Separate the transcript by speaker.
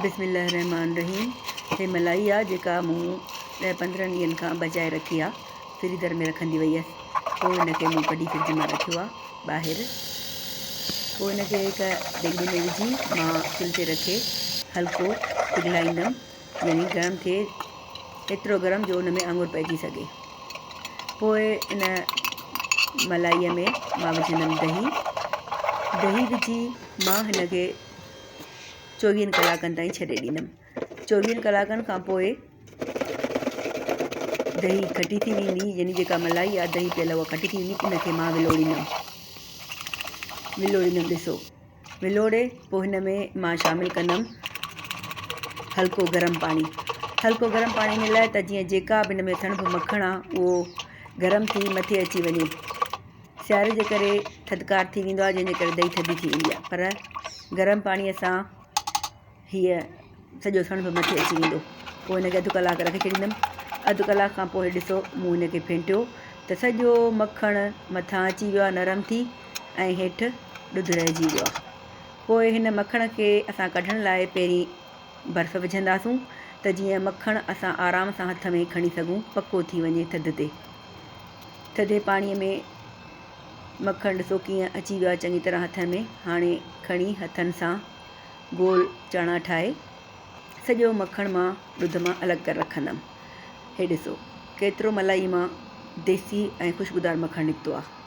Speaker 1: बिस्मिल्लाहिर्रहमानिर्रहीम। हे मलाई आहे जेका मूं 10-15 ॾींहंनि खां बचाए रखी आहे, फ्रीज़र में रखंदी वई हुअसि। पोइ हिनखे मूं कढी फ्रिज मां रखियो आहे ॿाहिरि। पोइ हिनखे हिकु देॻिड़ी में विझी मां चुल्ह ते रखे हल्को पिघलाईंदमि, यानी गरम थिए, एतिरो गरम जो हुन में आङुर पइजी सघे। पोइ इन मलाईअ में मां विझंदमि दही विझी मां हिनखे 24 कलाकनि ताईं छॾे ॾींदमि। 24 कलाकनि खां पोइ दही खटी थी वेंदी, यानी जेका मलाई आहे दही पियल उहा खटी थी वेंदी। उनखे मां विलोड़ींदमि। ॾिसो, विलोड़े पोइ हिन में मां शामिलु कंदमि हल्को गरम पाणी। हल्को गरम पाणी इन लाइ त जीअं जेका बि हिन में सणभ मखण आहे उहो गरम थी मथे अची वञे। सियारे जे करे थधिकार थी वेंदो आहे, जंहिंजे करे दही थधी थी वेंदी आहे, पर गरम पाणीअ सां हीअ सॼो सणभ मथे अची वेंदो। पोइ हिनखे अधु कलाकु रखे छॾींदमि। अधु कलाक खां पोइ ॾिसो, मूं हिनखे फेंटियो त सॼो मखण मथां अची वियो आहे नरम थी, ऐं हेठि ॾुधु रहिजी वियो आहे। पोइ हिन मखण खे असां कढण लाइ पहिरीं बर्फ़ विझंदासूं त जीअं मखण असां आराम सां हथ में खणी सघूं, पको थी वञे थधे पाणीअ में। मखण ॾिसो कीअं अची वियो आहे चङी तरह हथ में। हाणे खणी हथनि सां गोल चणा ठाहे सॼो मखण मां ॾुध मां अलॻि करे रखंदमि। हे ॾिसो केतिरो मलाई मां देसी ऐं ख़ुशबूदार मखण निकितो आहे।